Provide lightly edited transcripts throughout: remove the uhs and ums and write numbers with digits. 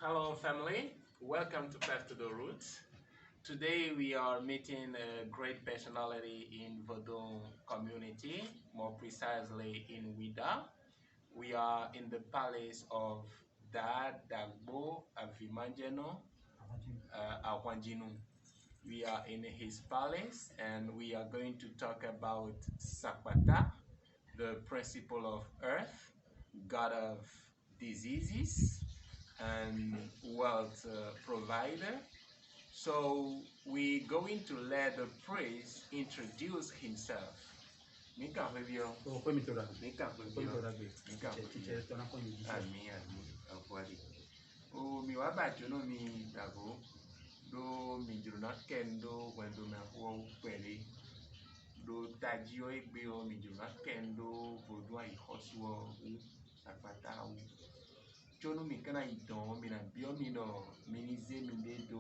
Hello, family. Welcome to Path to the Roots. Today we are meeting a great personality in Vodun community, more precisely in Wida. We are in the palace of Dagbo Avimajeno Awanjinu. We are in his palace and we are going to talk about Sakpata, the principle of earth, god of diseases, and wealth provider. So we're going to let the priest introduce himself. Mika Fabio. Mika Fabio. Mika Fabio. Ami. Akwari. O mi wabajo no mi dabo. Do mi juruna kendo wendo me ho pele. Do tajio egbe o mi juruna kendo vodun aihosuo u Sakpata u. Chono mi kana idon mi na bio mi no minize mi de do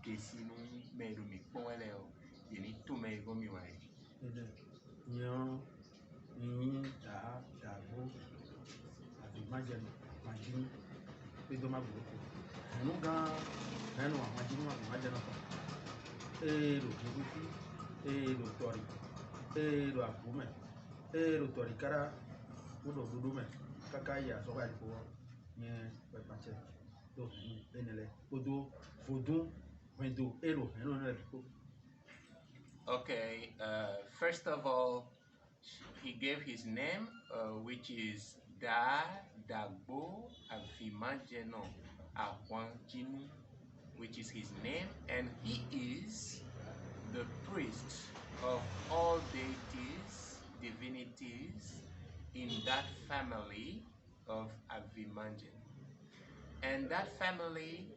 kesi no me do mi ponwele o yeni to me go mi wai Nyo ni dabo Avimajeno majini pedo mabuko nuga nanu majini Avimajeno lo kibufi lo tori lo abume lo tori kara udo dudume kakaya so ga ko nye pepache do enele odo vodun wendo ero Okay, first of all, he gave his name, which is Dagbo Avimajeno Awanjinu, which is his name, and he is the priest of all deities, divinities in that family of Avimajeno. And that family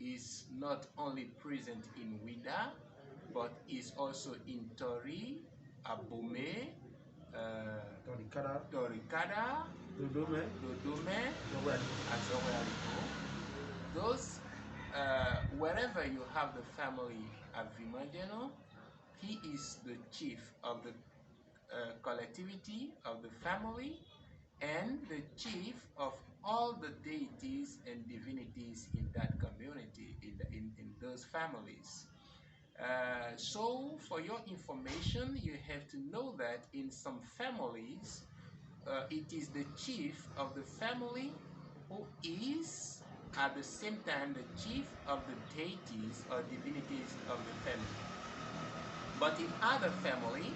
is not only present in Wida, but is also in Tori, Abome, Torikada, Dodome, and Zoweariko. Those, wherever you have the family Avimajeno, he is the chief of the collectivity of the family and the chief of all the deities and divinities in that community, in those families. So for your information, you have to know that in some families, it is the chief of the family who is at the same time the chief of the deities or divinities of the family. But in other family,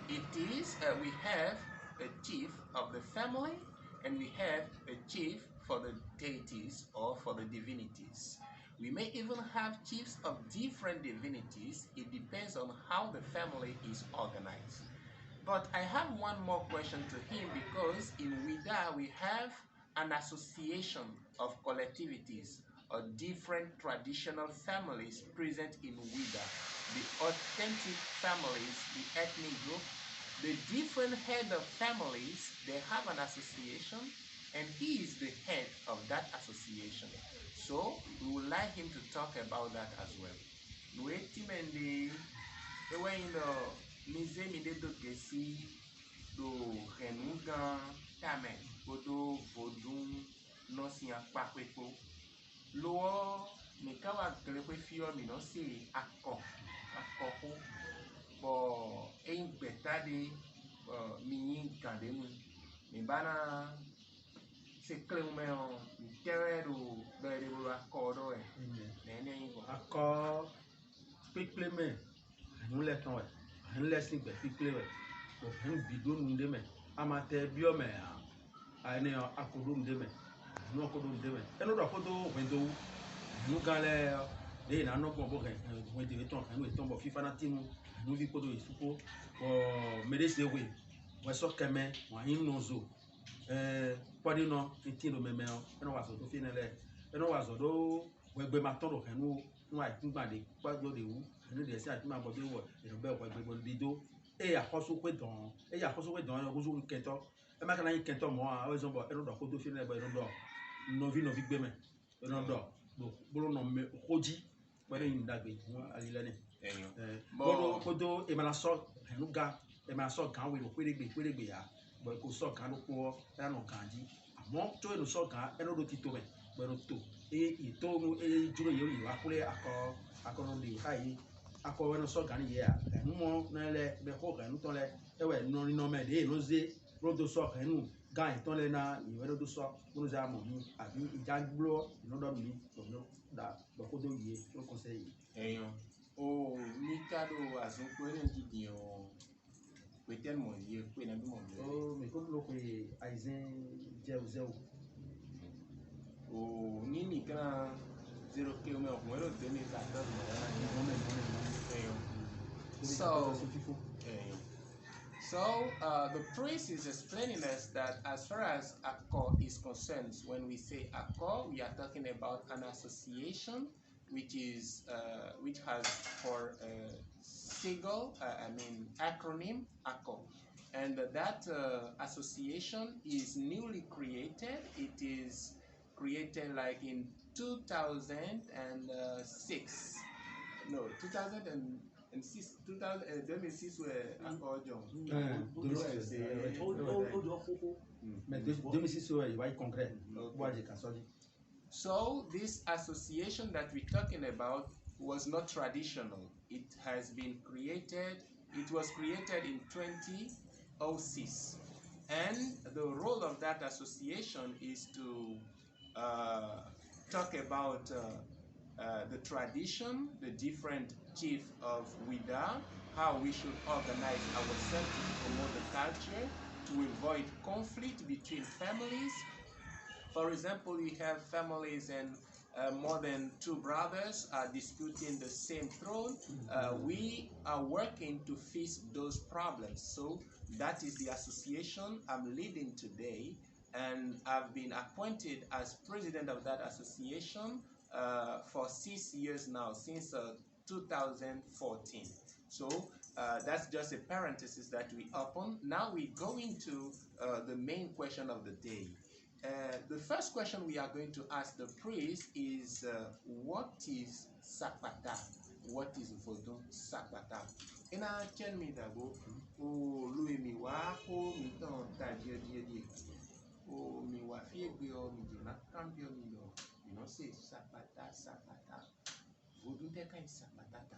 it is we have a chief of the family and we have a chief for the deities or for the divinities. We may even have chiefs of different divinities. It depends on how the family is organized. But I have one more question to him, because in Wida we have an association of collectivities or different traditional families present in Wida. The authentic families, the ethnic group, the different head of families, they have an association, and he is the head of that association. So we would like him to talk about that as well. Mize mi de do gesi do renugan tamen bodo vodun no si akpapepo lo mi kawa gelepe fio mi no si akoko bo ein betade mi yin kande mu mi bana se kleume o mi tere do bere bo akodo e nene yin akọ píplémẹ ànúlẹ tán ẹ ànúlẹsìn gbẹ píplé ẹ òhun bìdó nùdémẹ amate biọmẹ àní akodo nùdémẹ ànú akodo nùdémẹ ẹnu dọ kodo wẹndo ànú galẹ lẹ́yìn náà nọgbọn bọ rẹ wẹndo etọn ànú etọn bọ fífa náà tìmú ànú fi kodo ìsúkó ọ mẹdẹsẹwé wẹsọ kẹmẹ wọn àyín nọzọ pọdí nọ etí ló mẹmẹ ọ ẹnu wà sọ tó fi nẹlẹ ẹnu wà sọ tó wẹgbẹ máa tọrọ ẹnu wọn àìkúngbàdé gbàgbọ de wú ẹnu dẹ sí àtúmọ̀ àbọ̀dé wọ ìrọ̀bẹ́ ọ̀pọ̀ ẹgbẹ̀gbọ̀ dídó àkọ́sọ́ pé dán ẹ kóso kẹtọ́ ẹ má kàn láyé kẹtọ́ mọ́ àwọn ẹ̀sán bọ̀ ẹnu dọ̀ kó tó fi nẹlẹ bọ̀ ẹnu dọ̀ nọvi gbẹmẹ ẹnu dọ̀ bolo nọ mẹ kójí pẹ̀lú yìí dàgbé wọn alilẹ́ni bọ́dọ̀ kótó ẹ̀mẹ́lasọ ẹnu ga ẹ̀mẹ́lasọ gàn wẹ̀rọ pérégbè yá bọ̀ kó sọ gàn ló kó ẹ̀ nọ gàn dí àmọ́ tó ẹnu sọ gàn ẹnu dọ̀ ti tó mẹ beroto e ito e juro yo yi akure akọ no de kai akọ we no so gan ye a enu mo na le be ko gan to le e we no ni no me de no ze rodo so enu gan to le na i we rodo so mo za mo mi abi ijagbo no do mi no da do ko do ye no conseil eyan o ni kado azunko ene gidi o peten mo ye pe na bi mo ye o me ko lo pe aizen je o ni ni kana 0 km o mo ro 2014 mo na eyan so the priest is explaining us that as far as Akko is concerned, when we say Akko, we are talking about an association which has for sigil, acronym Akko, and that association is newly created. It is created like in 2006. No, 2006 where accordion. So this association that we're talking about was not traditional. It has been created. It was created in 2006, and the role of that association is to talk about the tradition, the different chief of Wida, how we should organize ourselves to promote the culture, to avoid conflict between families. For example, you have families and more than 2 brothers are disputing the same throne. We are working to fix those problems. So that is the association I'm leading today, and I've been appointed as president of that association for 6 years now, since 2014. So that's just a parenthesis that we open. Now we go into the main question of the day. The first question we are going to ask the priest is, what is Sakpata? What is Vodun Sakpata? And I tell me that go, oh, Louis mi wa ko mi ton ta die. Oh, mi wa fie gbe o mi di na cambio mi no. You know say Sakpata. Vodun te kan Sakpata ta.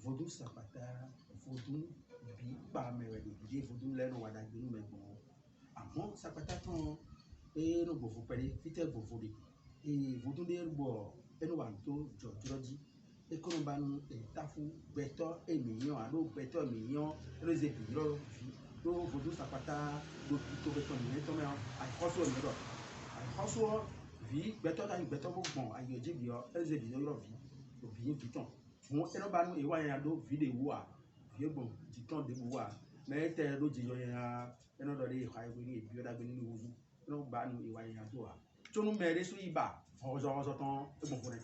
Vodun Sakpata, Vodun bi pa me we di Vodun le no wa da gbe me go. Àmọ́ Sakpata ton e no gbofo pẹ̀lú fítẹ̀ gbofo de Vodun de gbọ́ ẹnu wà tó jọjọjí e kó ba nu tafu gbẹtọ ènìyàn àló gbẹtọ ènìyàn lóze bìrọ fi ló Vodun Sakpata ló tó gbẹtọ ènìyàn tó mẹ àìkọsọ ènìyàn àìkọsọ vi gbẹtọ ta gbẹtọ gbọn àyọjí bìrọ lóze bìrọ vi òbí vitọn fún ẹnu ba nu ìwà yẹn ló vi de wà vi gbọn titọn de wà mẹtẹ ló jẹyọ yẹn ẹnu dọ de ìkọ àìwé ní ìbí ọdá gbẹ nínú Vodun no ba nu ìwà yẹn tó wa tó nu mẹ́rin sún ibà ọ̀zọ̀ tán ẹ̀gbọ́n fún ẹ.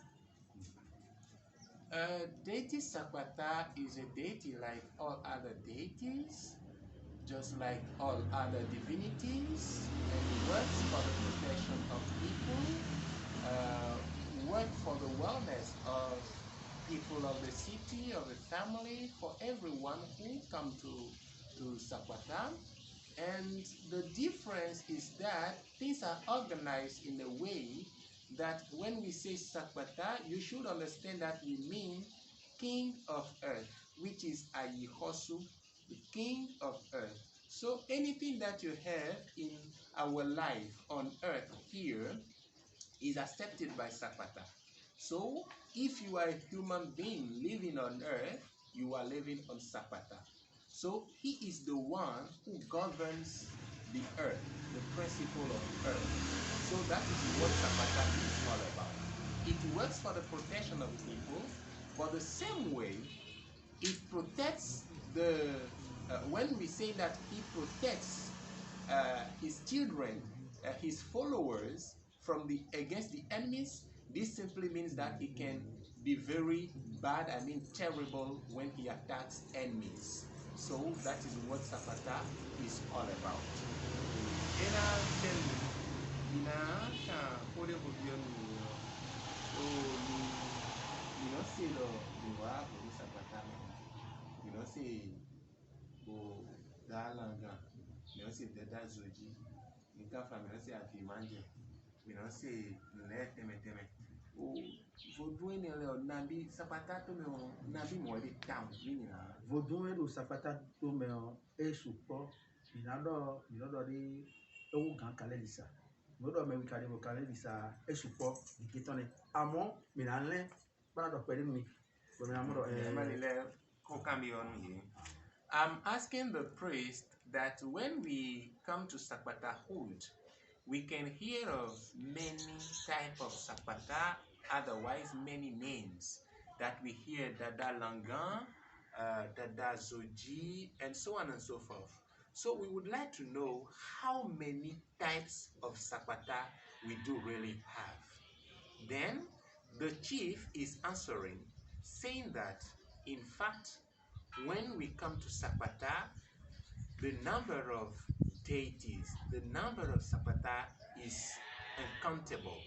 Deity Sakpata is a deity like all other deities, just like all other divinities, and works for the protection of people, work for the wellness of people of the city, of the family, for everyone who come to Sakpata. And the difference is that things are organized in a way that when we say Sakpata, you should understand that we mean King of Earth, which is Ayihosu, the King of Earth. So anything that you have in our life on Earth here is accepted by Sakpata. So if you are a human being living on Earth, you are living on Sakpata. So he is the one who governs the earth, the principle of earth. So that is what Sakpata is all about. It works for the protection of people, but the same way it protects when we say that he protects his children, his followers against the enemies, this simply means that he can be very bad, terrible when he attacks enemies. So that is what Sakpata is all about. you know, say, let them. Vodun Nabi Sakpata to me, Nabi more the town, meaning. Vodun Sakpata to me, support, in other, the Gan Kalelisa. Nodo me wikade mo Kalelisa, support, the Kitone. Amon, Milan, Bad of Pedimi. I'm asking the priest that when we come to Sakpata Hood, we can hear of many type of Sakpata, otherwise many names that we hear, Dada Langan, Dada Zoji, and so on and so forth. So we would like to know how many types of Sakpata we do really have. Then the chief is answering, saying that in fact, when we come to Sakpata, the number of deities, the number of Sakpata is uncountable.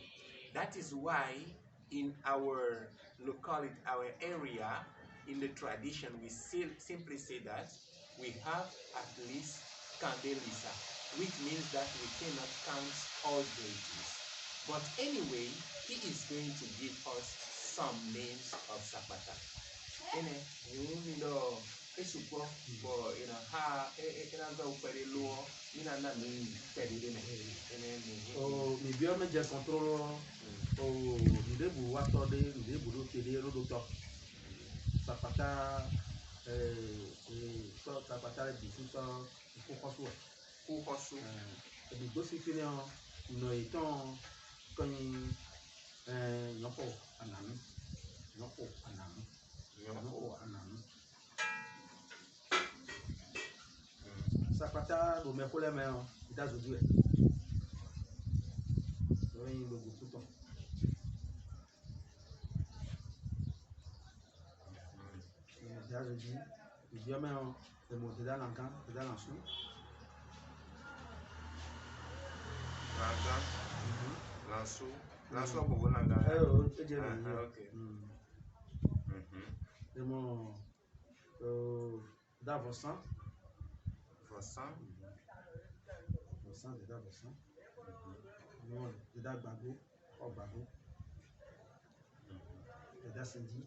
That is why in our locality, our area, in the tradition, we simply say that we have at least Candelisa, which means that we cannot count all deities. But anyway, he is going to give us some names of Sakpata. Esupo for ha go pere lo mina na mi pere de oh mi bio me je control oh mi de bu wa to de mi de bu do te de ro do to Sakpata so Sakpata bi su so ku kosu e bi go si fini no iton kan yoko anami yoko anami Sakpata do me pole me ita zo du e so yin lo go to ita zo di mi bio me e mo te da lankan te da lansu Lansu abu langa okay mo da Vosan de da Vosan no de da Gbagbo Ogbagbo de da Sendi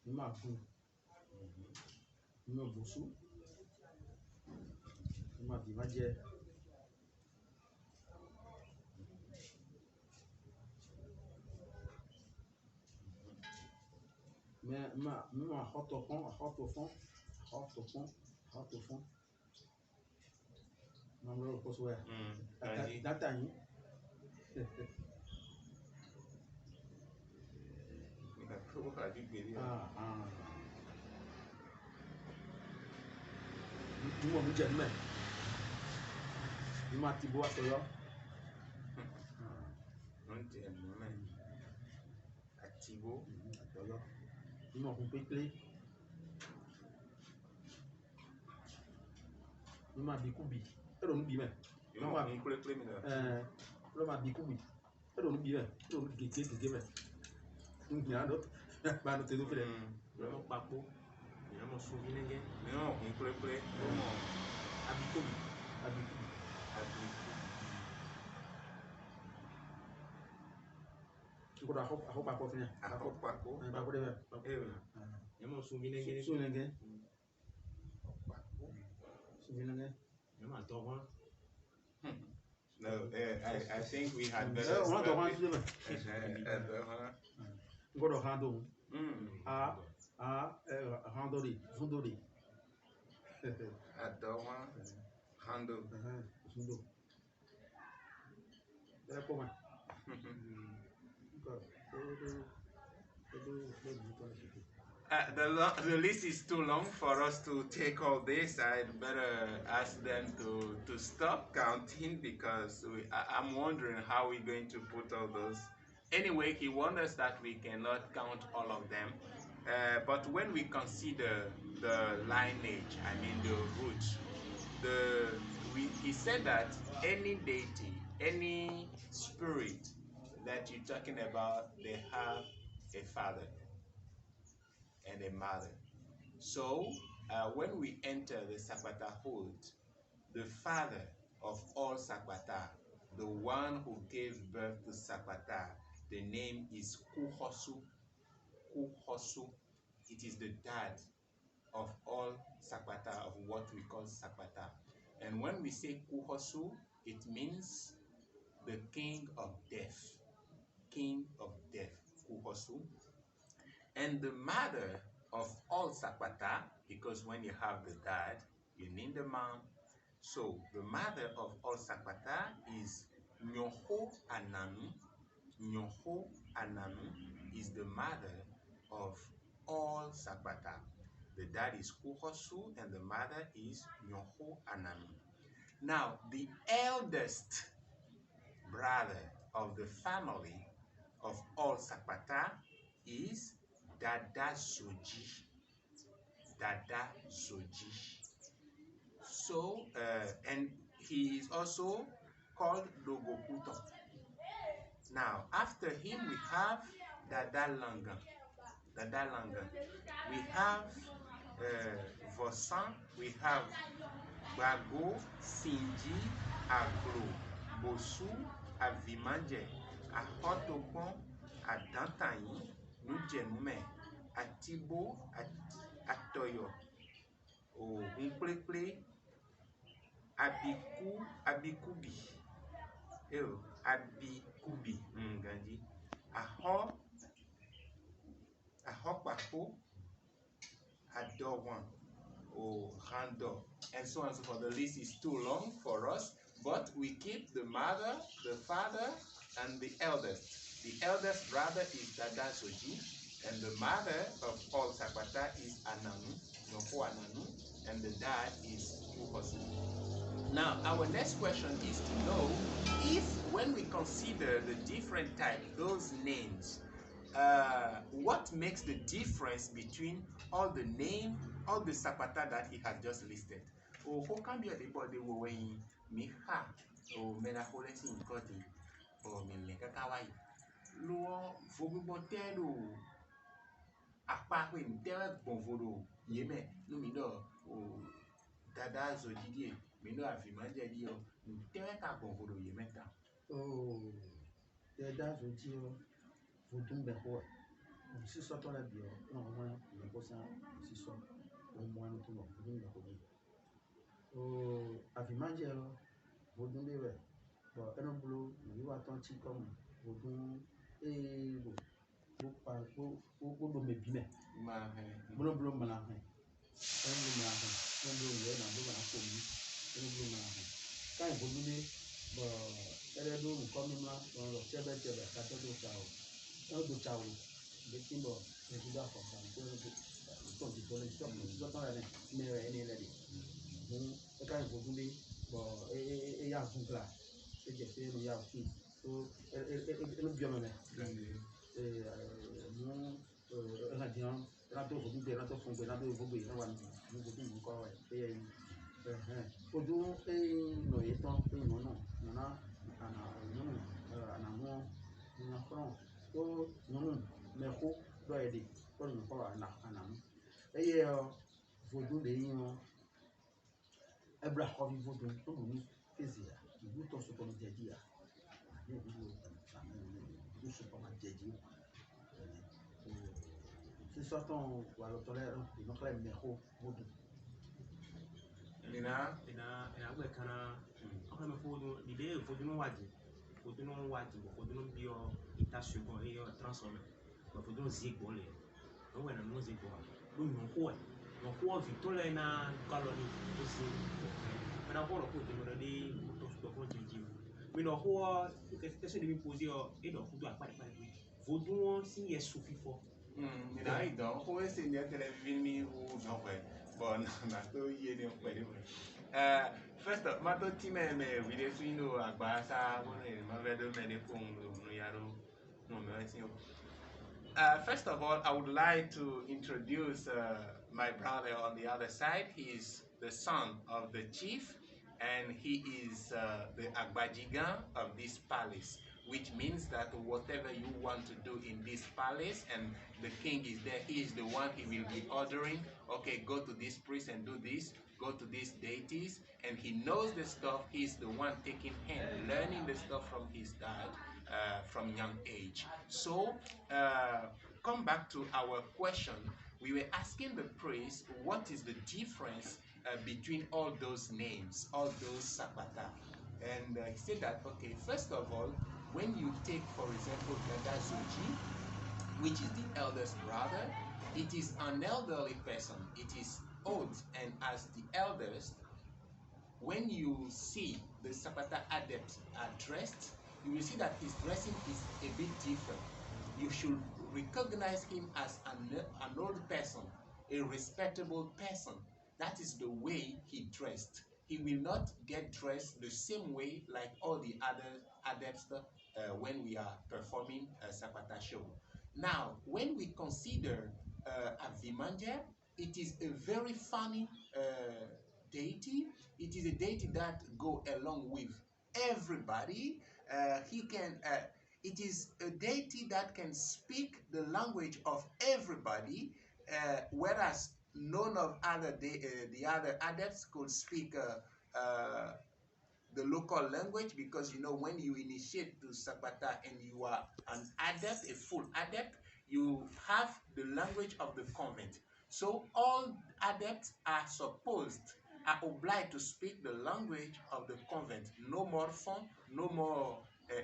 ma gun no Bosu ma bi ma je ma hotofon non lo posso ver data yin mo mu je me ma ti bo asoyo Atibo asoyo mo kun peple ma bi kubi ero nu bi me ma kun peple mi lo ma bi kubi ero nu bi me ero nu gege me ya do ba no te do fere no papo mo so vi nenge no kun peple mo abi kubi Agora a roupa para finir. A roupa para poder ver. Eu não sou ninguém. Sou ninguém. No, I think we had better. Agora rando. Randori, fundori. Adoma, rando. Fundo. É como the list is too long for us to take all this. I'd better ask them to stop counting because I'm wondering how we're going to put all those. Anyway, he warned us that we cannot count all of them. But when we consider the lineage, I mean the roots, he said that any deity, any spirit that you're talking about, they have a father and a mother. So when we enter the Sakpata Hood, the father of all Sakpata the one who gave birth to Sakpata, the name is Kuhosu. Kuhosu. It is the dad of all Sakpata, of what we call Sakpata. And when we say Kuhosu, it means the king of death. King of death, Kuhosu. And the mother of all Sakpata, because when you have the dad, you need the mom. So the mother of all Sakpata is Nyoho Ananu. Nyoho Ananu is the mother of all Sakpata. The dad is Kuhosu and the mother is Nyoho Ananu. Now, the eldest brother of the family of all Sakpata is Dada Zoji. Dada Zoji. So, and he is also called Logoputo. Now, after him, we have Dada Langan. Dada Langan. We have Vosan. We have Bago, Sinji, Aglo, Bosu, Avimanje, Ahotokon, Adantayin, Nujenume, Atibo, Atoyo, Hunpleple, Abikubi, Abikubi, Ganji, Ahopako, Adowan, Rando, and so on and so forth. The list is too long for us, but we keep the mother, the father, and the eldest. The eldest brother is Dada Soji, and the mother of all Sakpata is Ananu, Nyoho Ananu, and the dad is Uhosu. Now, our next question is to know if, when we consider the different types, those names, what makes the difference between all the name, all the Sakpata that he has just listed? Who can be the body when Miha or Menaholesi in Koti or Mileka Kawaii? Lo Fogubotero Apakwe Mtera Bonvoro Yeme, Lumido, Dada Zojidi, Mino Afimanja Dio, Mtera Bonvoro Yemeta. Oh, Dada Zojio, Vodun Sakpata. Si sɔtɔ la bi ɔ ɔmɔ ne ko san si sɔ ɔmɔ ne to no vodun ne ko bi o afimanje vodun de bɛ bon ɛnɛ bolo ne wa tɔn ti kɔmu vodun bo pa bo do me bi mɛ bolo mana hɛ ɛnɛ bolo mana hɛ ɛnɛ bolo yɛ na bolo mana ko mi ɛnɛ bolo mana hɛ kan vodun de bon ɛnɛ do nkɔ mi ma ɔrɔ tɛbɛ ka tɛ do ta o ɛnɛ do ta o the symbol is the dark of the kind of movie, but a young class, a just a young kid. So, it'll be a minute. Rato for the rato from the rato for the one who call it. For do a no, it's not no, so, no. Me ho ready for me for anam vodun de yin ebra ho vi vodun to mi ezia ibu to so ko jeji a ni ibu so ko ma jeji si sortant wa lo tolère no kla me ho vodun ina gbe kana o me vodun ide vodun waji vodun bio ita second et transformer vodun zigbo le no we na no zigbo lo no ho vitole na kaloni osi na ho lo ko de mo de to so ko jeji mi no ho que se de mi poser et do fudu apa vodun si ye sufifo mi na idon ko we se ni television mi o no we bon na to ye ni o pe first of ma to ti me video swino agba sa mo ni ma ve do me de fun no yaro no me sin o. First of all, I would like to introduce my brother on the other side. He is the son of the chief, and he is the Agbajigan of this palace. which means that whatever you want to do in this palace and the king is there, he is the one, he will be ordering, okay, go to this priest and do this, go to these deities, and he knows the stuff. He's the one taking hand, learning the stuff from his dad from young age. So come back to our question. We were asking the priest what is the difference between all those names, all those Sakpata. And he said that, okay, first of all, when you take, for example, Dada Zoji, which is the eldest brother, it is an elderly person. It is old, and as the eldest, when you see the Sakpata adepts are dressed, you will see that his dressing is a bit different. You should recognize him as an old person, a respectable person. That is the way he dressed. He will not get dressed the same way like all the other adepts when we are performing a Sakpata show. Now, when we consider Avimanja, it is a very funny deity. It is a deity that go along with everybody. He can. It is a deity that can speak the language of everybody, whereas none of the other adepts could speak the local language, because you know when you initiate to Sakpata and you are an adept, a full adept, you have the language of the convent. So all adepts are obliged to speak the language of the convent. No more font, no more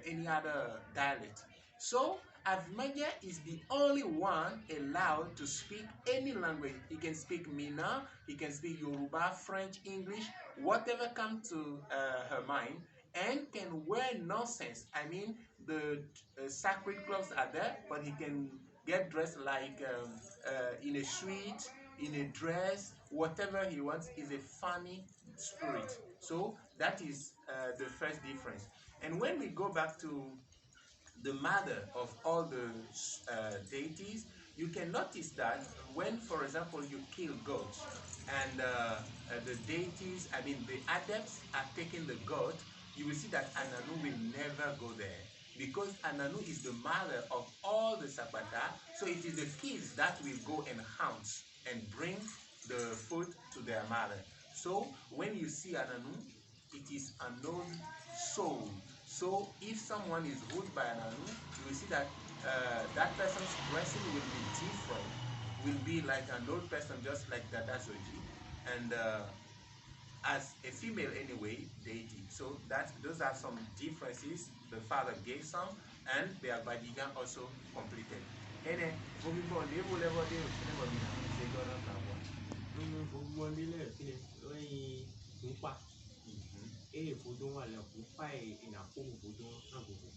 any other dialect. So Avimanja is the only one allowed to speak any language. He can speak Mina, he can speak Yoruba, French, English, whatever comes to her mind, and can wear nonsense. I mean, the sacred clothes are there, but he can get dressed like in a suite, in a dress, whatever he wants. Is a funny spirit. So that is the first difference. And when we go back to the mother of all the deities, you can notice that when, for example, you kill goats and the deities, I mean the adepts are taking the goat, you will see that Ananu will never go there, because Ananu is the mother of all the Sakpata. So it is the kids that will go and hunt and bring the food to their mother. So when you see Ananu, it is an old soul. So if someone is ruled by an Anu, you will see that that person's dressing will be different, will be like an old person, just like Dada Zoji, and as a female anyway, deity. So those are some differences. The father gave some, and the Abadigan also completed. Vodun wà lẹ kó pa ìnà kó vodun náà gbogbo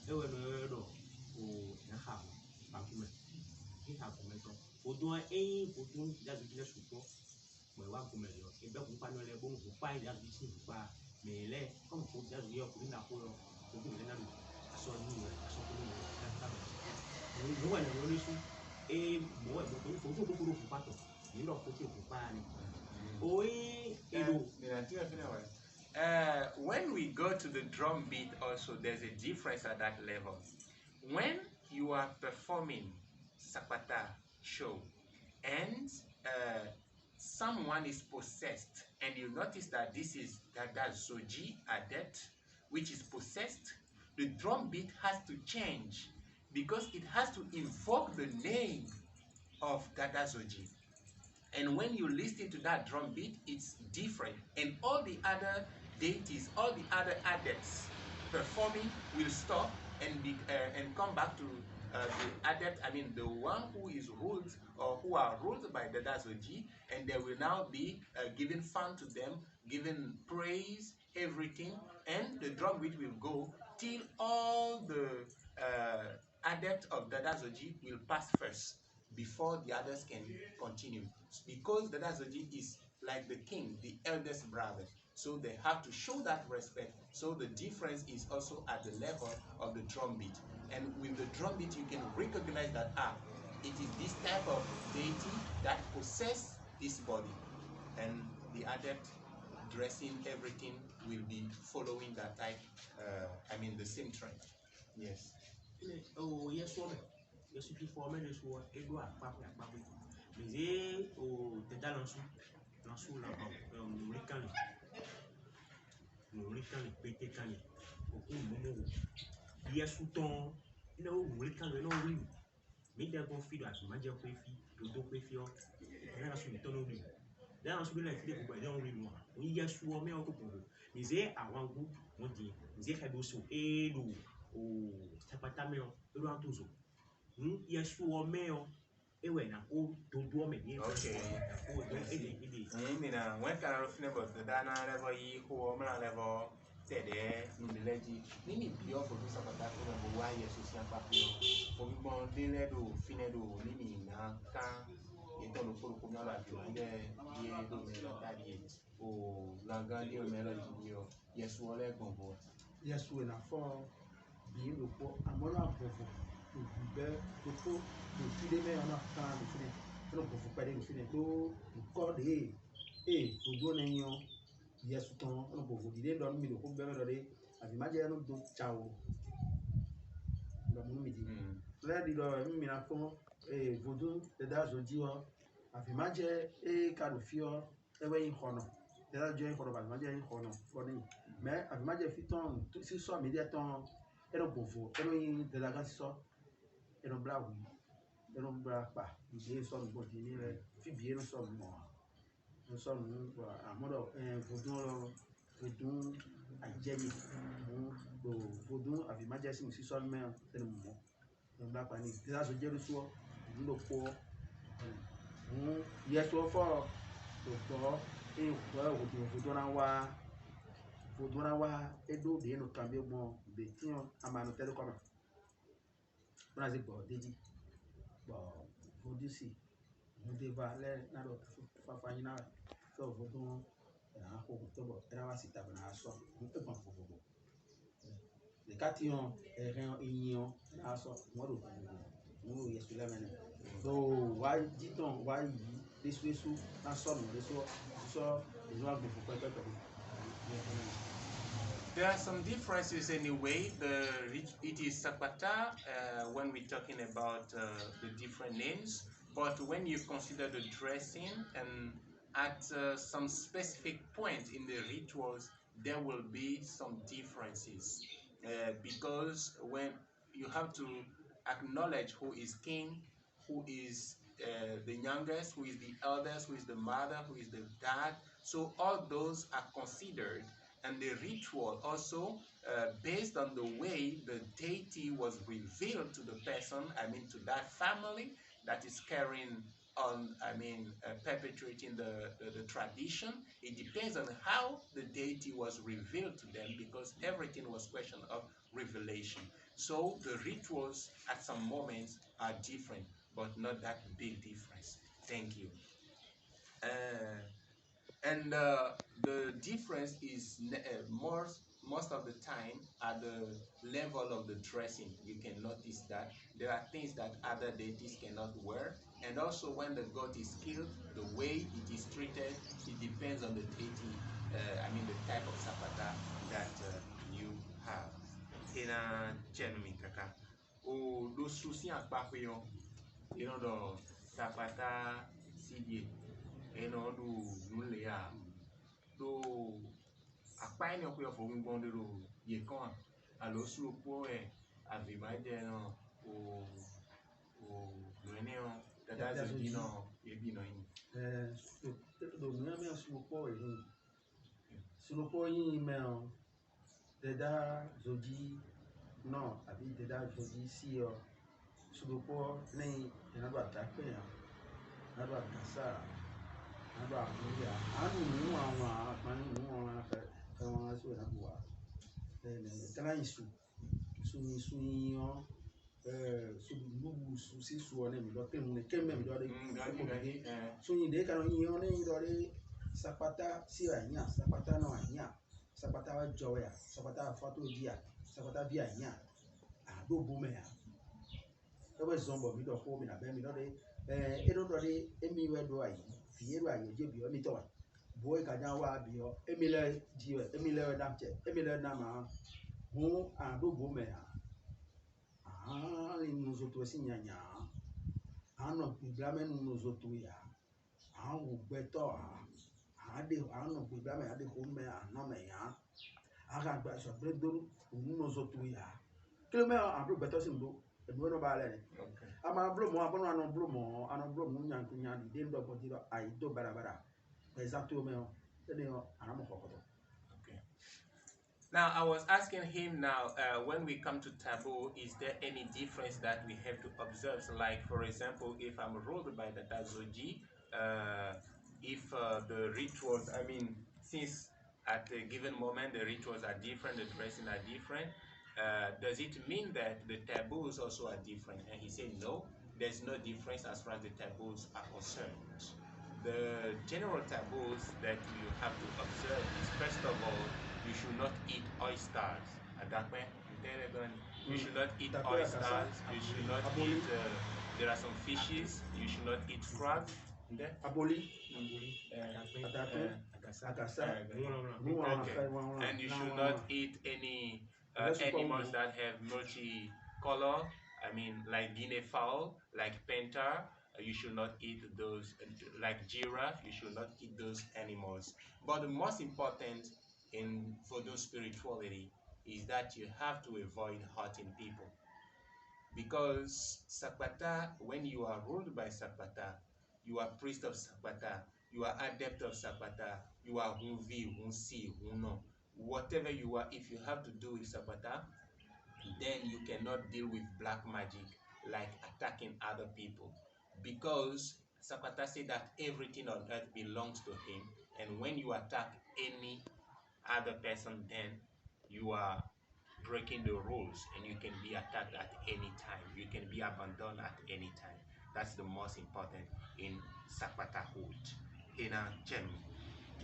ewé no yọrọ kó nà ha bàkúmẹ ní ha kúmẹ tán vodun vodun dàbí kílẹ sùpọ mọ ìwà kúmẹ yọ ẹgbẹ kó pa nílẹ bó ń kó pa ìdí àbí sí kó pa mẹlẹ kọmọ kó dàbí yọ kó nínà kó yọ kó bí ìlẹ náà lò aṣọ ní ìwẹ aṣọ kó ní ìwẹ káfíńtà bẹ mo wà ní ọ̀rọ̀ lẹsùn mo wà ní ọ̀rọ̀ fòfò kókóró fò pàtó yìí lọ kó tí kó pa ni oyin èlò. When we go to the drum beat also, there's a difference at that level. When you are performing Sakpata show and someone is possessed, and you notice that this is Dada Zoji adept, which is possessed, the drum beat has to change because it has to invoke the name of Dada Zoji. And when you listen to that drum beat, it's different. And all the other deities, all the other adepts performing will stop and come back to the adept, I mean the one who is ruled or who are ruled by Dada Zoji, and they will now be giving fun to them, giving praise, everything, and the drum beat will go till all the adept of Dada Zoji will pass first before the others can continue. Because Dada Zoji is like the king, the eldest brother. So they have to show that respect. So the difference is also at the level of the drum beat. And with the drum beat, you can recognize that, it is this type of deity that possesses this body. And the adept dressing, everything will be following that type, the same trend. Yes. Oh, yes, woman. Yes, if you form it, so it go up, papa. Mais oh, t'es dans l'ensou là, nous ricanes, pété cané. Oh, momo. Yes, ou ton, no, ricanes, no, oui. Mais d'un bon fil, à ce moment, j'ai fait dodo fait fio. Et là, je ton oui. Là, on se met la fille pour pas oui, moi. Oui, yes, ou mais on coupe. Mais avant vous, on dit, j'ai fait aussi, et nous, oh, ça pas ta mère, et nous en tous. Yes, ou mais ewe na o dodo me ni Okay. o do ede Mina when can I refine about the dana level yi ko mna level tede numileji nini bio for do Sakpata ko na wa yeso si apa pio for bi bon de le do fine do nini na kan e to lo ko na la bi nge ye do me na tadi o langa di o me la dio yeso ole gombo yesu na fo bi lo po amona bofo to be to ko to fide me ona kan do fide no bofo pade do fide do ko de odo na yan yesu ton no bofo di de do mi do ko be me do de abi ma je no do chao do mu mi di le di do mi na fo vodun de da zo di o abi ma je ka do fio ewe in hono de da jo in hono ba ma je in hono ko ni mais abi ma je fiton si so mi de ton ero bofo ero in de la gaso ero blawi ero bra pa ide so mo di ni re fi bi no so mo no so no amodo vodun ajeni mo vodun abi ma je si so me ero mo no bra pa ni de la so je ru so ni lo po ye so fo do po vodun na wa edo de no kan be mo be ti amanu tele ko na zi bo deji bo vodisi mo de va le na do fa na so vodun na ko to bo era wa sita na so mo pe kon fofo le kation eren inion na so mo do mo yesu la mene so why diton why desu na so no so ezo agbo fo pe There are some differences anyway. It is Sakpata when we're talking about the different names, but when you consider the dressing and at some specific point in the rituals, there will be some differences because when you have to acknowledge who is king, who is the youngest, who is the eldest, who is the mother, who is the dad. So all those are considered, and the ritual also based on the way the deity was revealed to the person, I mean to that family that is carrying on, I mean perpetuating the tradition. It depends on how the deity was revealed to them because everything was question of revelation. So the rituals at some moments are different, but not that big difference. Thank you. And the difference is most of the time at the level of the dressing. You can notice that there are things that other deities cannot wear, and also when the god is killed, the way it is treated, it depends on the deity. I mean the type of Sakpata that you have. Ina chenumi kaka. O do susi akpa yo. You know the Sakpata CD. You do nulea. Do akpa ni okuyo fo ngbon de do ye kan alo su opo abi ma je no o lene o dada zo di no ye bi no yin so do me su opo su opo yin me o dada zo di no abi dada zo di si o su opo ni ina do atape ya na do akasa na do amuya anu mu awon apani mu awon afa won so na buwa kana isu su yan so lugu su si su one mi do temu ne kemme mi do de so yin de kan yin one yin do de Sakpata si anya Sakpata no anya Sakpata wa joya Sakpata fa to dia Sakpata bi anya do bo me ya e we zombo mi do ko mi na be mi do de e do de emi we do ayi fi eru ayi je bi o mi to wa boy ka jan wa bi o emi le di o emi le da che emi le na ma hu do bo me ya ali nos outros assim nhanya ano problema nos outros ya o beto ade ano problema ade home ano me ya aga gba so bredo nos outros ya kilo me abro beto sin do e no ba le ama bro mo abono ano bro mo nyan kunya di den do bodi do ai do barabara exactly me o ede o anamo kokoto. Now, I was asking him now, when we come to taboo, is there any difference that we have to observe? So like, for example, if I'm ruled by the Tazoji, if the rituals, I mean, since at a given moment the rituals are different, the dressing are different, does it mean that the taboos also are different? And he said, no, there's no difference as far as the taboos are concerned. The general taboos that you have to observe is, first of all, you should not eat oysters. You should not eat oysters. You should not eat. There are some fishes. You should not eat crabs. Aboli. Okay. And you should not eat any animals that have multi-color. I mean, like guinea fowl, like panther. You should not eat those, like giraffe. You should not eat those animals. But the most important for those spirituality is that you have to avoid hurting people. Because Sakpata, when you are ruled by Sakpata, you are priest of Sakpata, you are adept of Sakpata, you are Hunvi, Hunsi, Huno. Whatever you are, if you have to do with Sakpata, then you cannot deal with black magic like attacking other people. Because Sakpata said that everything on earth belongs to him, and when you attack any other person, then you are breaking the rules and you can be attacked at any time. You can be abandoned at any time. That's the most important in Sakpatahood. Hina chem.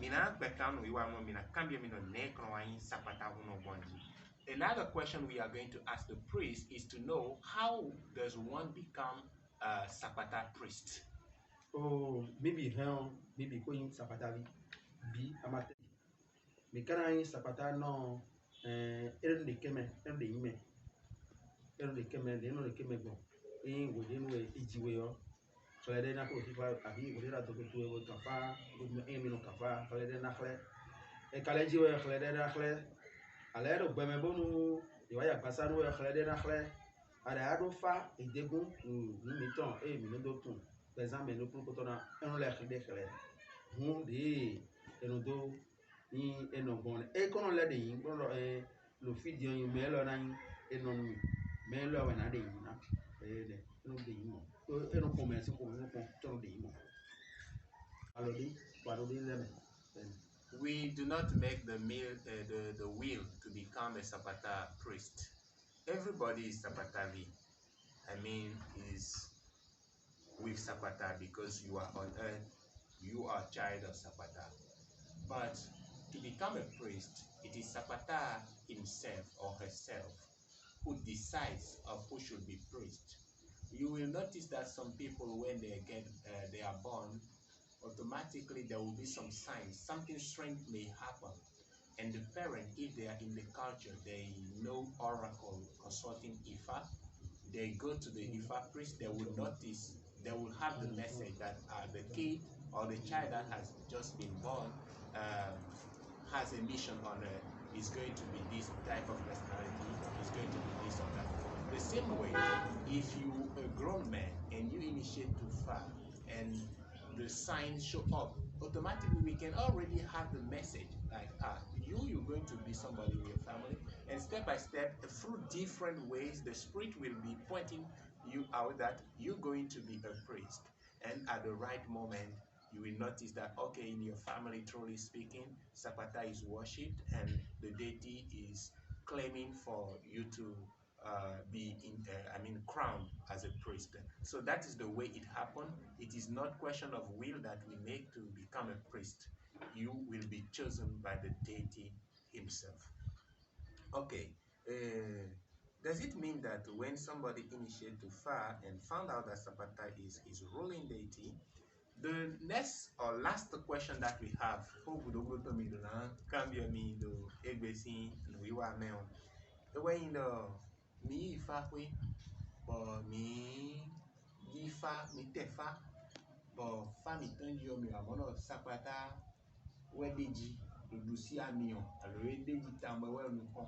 Mina bekano iwa mo mina kambia mino nekro wa in Sakpatahuno bonji. Another question we are going to ask the priest is to know, how does one become a Sakpata priest? Oh, maybe going Sakpata bi amate. Mikana in Sakpata no eren de keme go in within we ijiwe yo. So I didn't go to abi we did to go kafa no kafa so I didn't nakle e kale jiwe khle nakle ale do gbeme bonu iwa ya pasa no khle nakle ale ado fa edegun mi ton mi no do tun par exemple no pour ko na en le khle hun de eno do ni eno bon e kono le de yin kono lo fidio yin me lo na yin eno mi me lo we na de yin na de eno de yin mo eno ko me si ko no ko ton de yin mo alo di waro di le me. We do not make the will to become a Sapata priest. Everybody is Sapatavi. I mean, is with Sapata because you are on earth, you are a child of Sapata. But to become a priest, it is Sapata himself or herself who decides of who should be priest. You will notice that some people, when they are born, automatically there will be some signs. Something strange may happen. And the parent, if they are in the culture, they know oracle consulting Ifa, they go to the Ifa priest, they will notice, they will have the message that the kid or the child that has just been born has a mission on earth, is going to be this type of personality, is going to be this or that. The same way, if you a grown man and you initiate to far and the signs show up, automatically we can already have the message like, you're going to be somebody in your family, and step by step, through different ways, the spirit will be pointing you out that you're going to be a priest. And at the right moment, you will notice that, okay, in your family, truly speaking, Sakpata is worshipped and the deity is claiming for you to be crowned as a priest. So that is the way it happened. It is not question of will that we make to become a priest. You will be chosen by the deity himself. Okay. Does it mean that when somebody initiated to far and found out that Sapata is his ruling deity, the next or last question that we have, mi ifa kwe bo mi gifa mi tefa bo fa mi tanjo mi amono Sakpata wedeji dudusi amion alo edeji tambe we nukon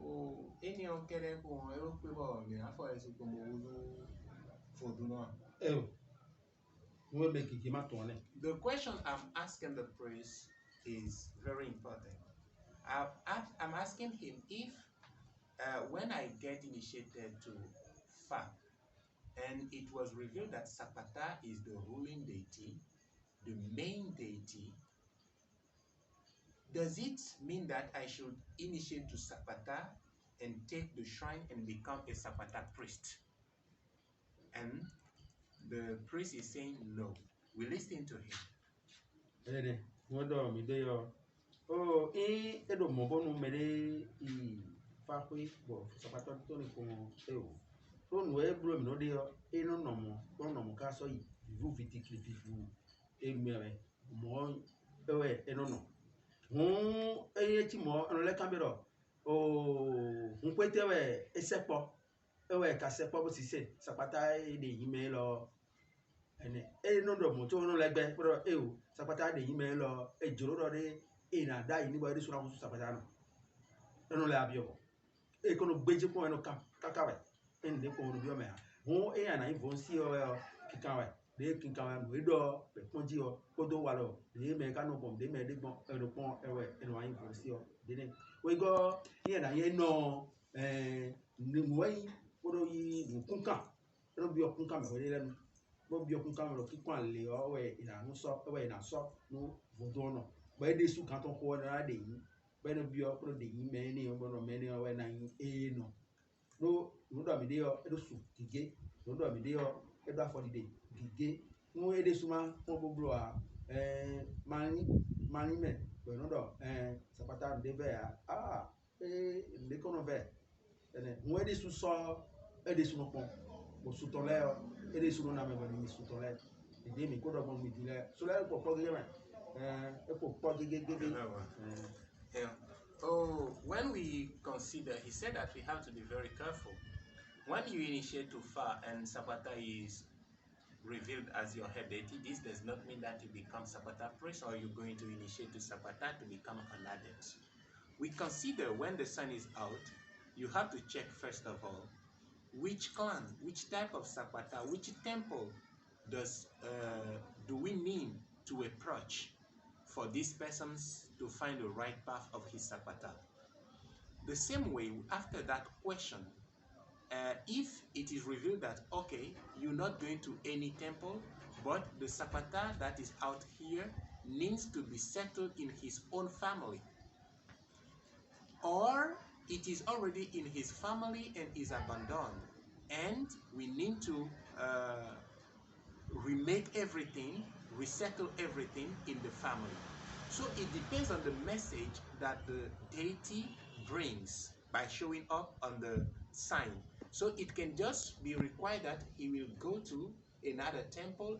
o eni on kere ko ero pe bo mi afo esi ko mo wuzu Vodun. The question I'm asking the priest is very important. I'm asking him if when I get initiated to Fa, and it was revealed that Sakpata is the ruling deity, the main deity, does it mean that I should initiate to Sakpata and take the shrine and become a Sakpata priest? And the priest is saying no. We listen to him. Oh, edo mobonu mere fakwe bo Sakpata to ni ko to no e bro mi no de eno no mo ka so yi vivu vitikli vivu emere mo ewe eno no hun ti mo eno le kambero o hun pete we esepo ewe ka sepo bo sise Sakpata de yime lo ene eno do mo to no legbe pro Sakpata de yime lo ejoro do de ina da ini bo de sura ko Sakpata no eno le abio e kono gbeje ko eno kakawe en de ko no bio me ho e ana ivon si o kikawe de kikawe mo do pe ponji o ko do wa lo de me ka no bom de me de gbon eno pon ewe eno an ivon si o de ne we go ye na ye no ni mo yi ko do yi nkunkan eno bio kunkan me we le nu bo bio kunkan lo kikwan le o we ina nu so ewe ina so nu Vodun no ba de su kan ton ko na de yi beno bio pro de yi me ni o bono me ni o we na yi no no do mi de o edo su gige no do mi de o edo afọ de gige no ede suma mo boblo a mani me but no do Sakpata de ve de kono ve ene mo ede su so ede su no pon mo su ton le o ede su no na me ni su ton le de mi ko do bon mi dile so le po gege me e po gege Yeah. Oh, when we consider, he said that we have to be very careful. When you initiate to Fa and Sakpata is revealed as your head deity, this does not mean that you become Sakpata priest or you're going to initiate to Sakpata to become an adept. We consider when the sun is out, you have to check first of all, which clan, which type of Sakpata, which temple do we need to approach for these persons to find the right path of his Sakpata. The same way, after that question, if it is revealed that, okay, you're not going to any temple, but the Sakpata that is out here needs to be settled in his own family, or it is already in his family and is abandoned, and we need to remake everything, resettle everything in the family. So it depends on the message that the deity brings by showing up on the sign. So it can just be required that he will go to another temple,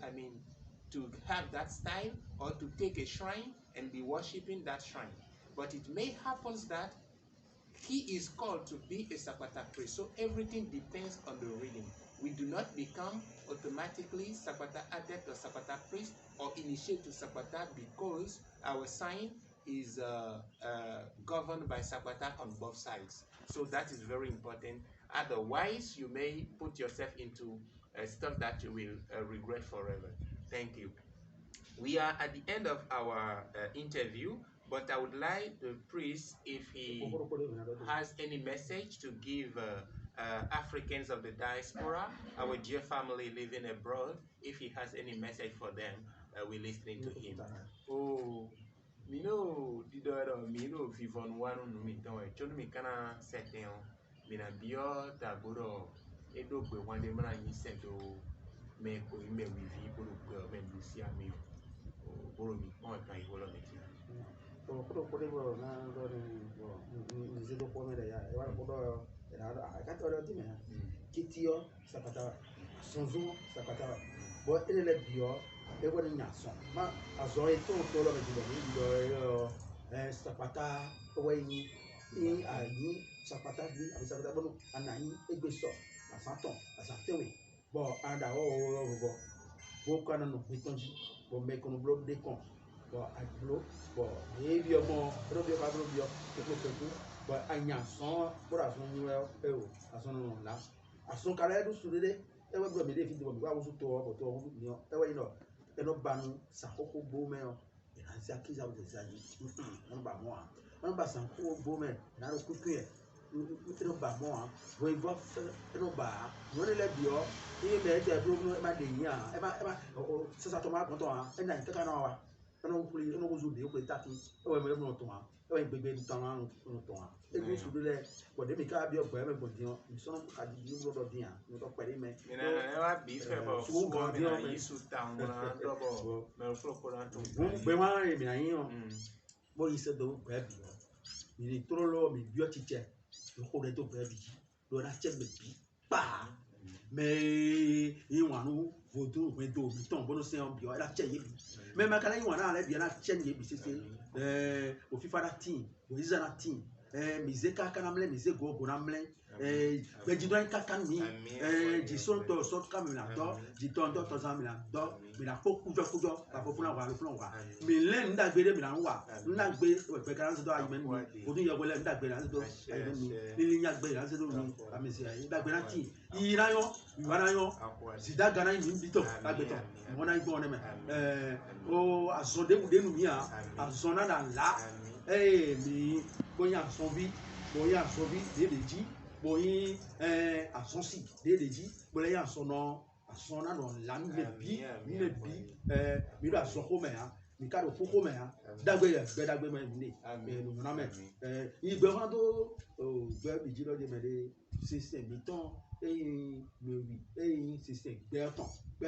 to have that style, or to take a shrine and be worshipping that shrine. But it may happen that he is called to be a Sakpata priest. So everything depends on the reading. We do not become automatically Sakpata adept or Sakpata priest or initiate to Sakpata because our sign is governed by Sakpata on both sides. So that is very important. Otherwise, you may put yourself into stuff that you will regret forever. Thank you. We are at the end of our interview, but I would like the priest, if he has any message to give Africans of the diaspora, our dear family living abroad, if he has any message for them, we're listening to him. Oh, me no, me no vivon wanu no mi don e chonu mi kana seten mi na bio taburo edo gbe wande mara yin sedo me ko ime wivi boro gbe me lucia mi boro mi on kan iholo me ti ko bo na do ni zedo ko me ya e wa ko do a ka to do ti me kitio Sakpata sonzo Sakpata bo ele le bio e wo ni nyason ma azo e to lo me di do Sakpata we ni ayi Sakpata bi abi Sakpata bono anayi egbe so asaton asatewe bo ada o bo kana no bitonji bo me kono block de kon bo aglo bo ebi omo robio ka robio ko bo anya son bora son ni o ason no la ason kala edu sudede ewe bro me de fi bo wa wo to bo to ni ewe no eno banu sakoko bo me o ansi akiza wo ze ayi on ba mo on ba sanko bo me na ro kuku e no ba mo bo ivo no ba no le bio e me je do no ma de yin e ba o sasa to ma kon to ha e na kaka na wa no kuli no go zu de ko ta ki e we me no to ha e we gbegbe du tan no to ha e go su le bo de mi ka bi ogbo e me gbodi on mi so no ka di ni do din ha no to pere me mina na wa bi fe bo so go mina yisu tan na do bo me flo ko na to gbe wa e mi na yin o bo yi se do gbe bi o mi tro lo mi bio chiche ko de to gbe bi do na che me bi pa me iwanu vodun me do mi ton bono se on bio la che ye bi me ma kala iwana le bi na che ye bi sese o fifa na team o iza na team mi ze ka kana mle mi ze go na mle be ji do ka kan mi ji so ka mi na do ji to za mi na do mi na ko kujo ka fo funa wa lo funa wa mi le nda gbe de mi na wa nda gbe be kan se do ayi men mi o dun ye wole nda gbe na se do ayi men mi ni nya gbe na se do mi ami se ayi nda gbe na team ira yo sida gana yi mi to agbeto mo na igbo ne me o azonde bu de nu mi a azona na la mi boya sonbi de leji boyin asonsi de leji bole ya sono asona no la mi bi mi do asoko me ha mi ka do koko me ha dagbe me ni no na me igbe wan do gbe bi ji lo de me de system mi ton system gbe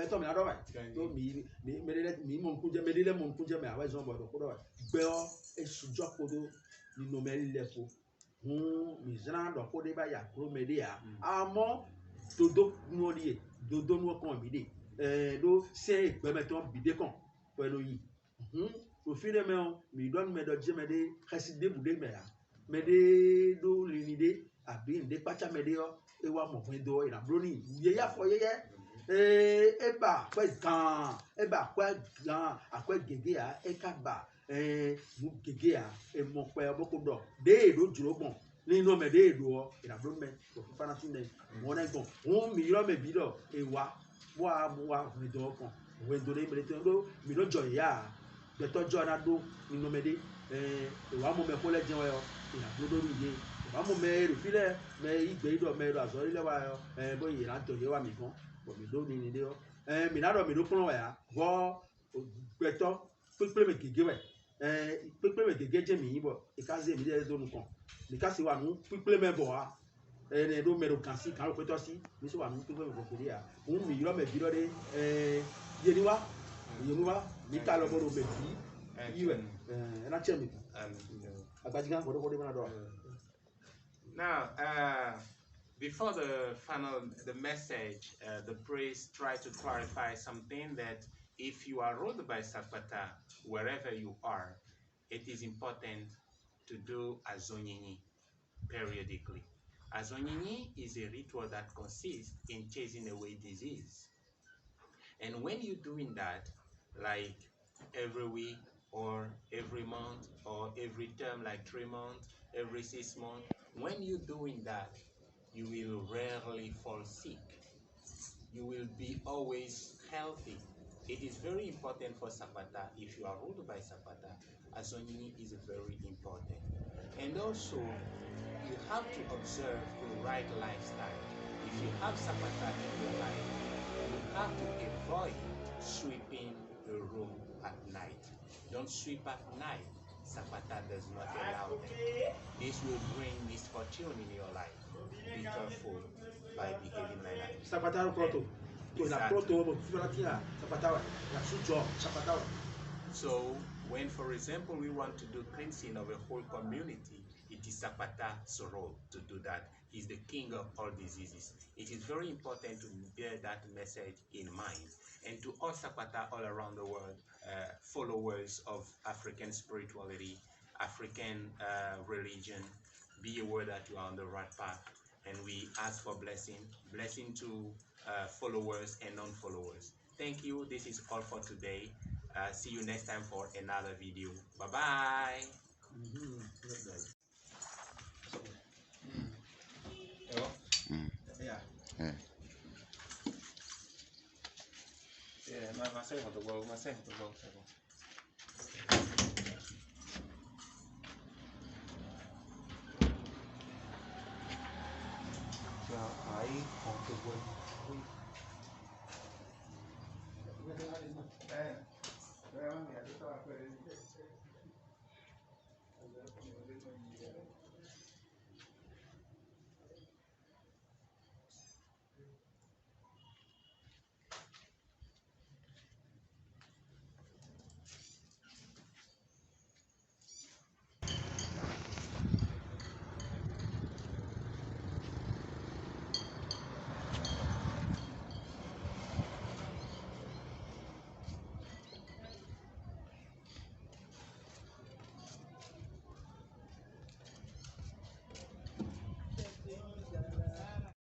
ton mi ado ba to mi mo kunje me awe zo bo do ko do gbe o esujo kodo ni no me le fo mi zana do ko de ba ya kro me de ya amo dodo nu ori dodo nu kon mi de do se gbe me ton bi de kon pẹ̀lú yi o fi de me o mi don me do je me de khasi de bu de me ya me de do lini de abi nde pacha me de o e wa mo fun do ira broni ye ya fo ye e ba pe gan e ba pe gan akwe gege ya e ka ba mu gege ya e mo pe oboko do de do juro gbon nínú me de do ira broni me to fi fana tin de mo na gbon mi ro me bi do e wa mi do kan we do de me de do mi do joy ya de to jo na do nínú me de e wa mo me ko le jẹun yo ira do ri ye wa mo me ro fi le me igbe do me do aso ile wa yo bo yi ran to ye wa mi gan bo mi do ni de o mi na do mi do fun wa ya go gbeto pepe me gege we pepe me gege je mi yin bo e ka ze mi de do nu kan mi ka si wa nu pepe me bo wa ne do me do kan si kan ro peto si mi so wa nu pepe me gege ya mi ro me bi do de ye ni wa mi ka lo bo do me bi iwe na che mi agbajigan ko do na do. Now, before the message, the priest tried to clarify something that if you are ruled by Sakpata, wherever you are, it is important to do azonyini periodically. Azonyini is a ritual that consists in chasing away disease. And when you're doing that, like every week or every month or every term, like 3 months, every 6 months, when you're doing that, you will rarely fall sick. You will be always healthy. It is very important for Sakpata. If you are ruled by Sakpata, Azonyini is very important. And also, you have to observe the right lifestyle. If you have Sakpata in your life, you have to avoid sweeping the room at night. Don't sweep at night. Sapata does not allow that. This will bring misfortune in your life. Be careful by behaving like that. Sapata proto. So when, for example, we want to do cleansing of a whole community, it is Sapata's role to do that. He's the king of all diseases. It is very important to bear that message in mind. And to all Sapata all around the world, followers of African spirituality, African religion, be aware that you are on the right path. And we ask for blessing to followers and non-followers. Thank you. This is all for today. See you next time for another video. Bye-bye.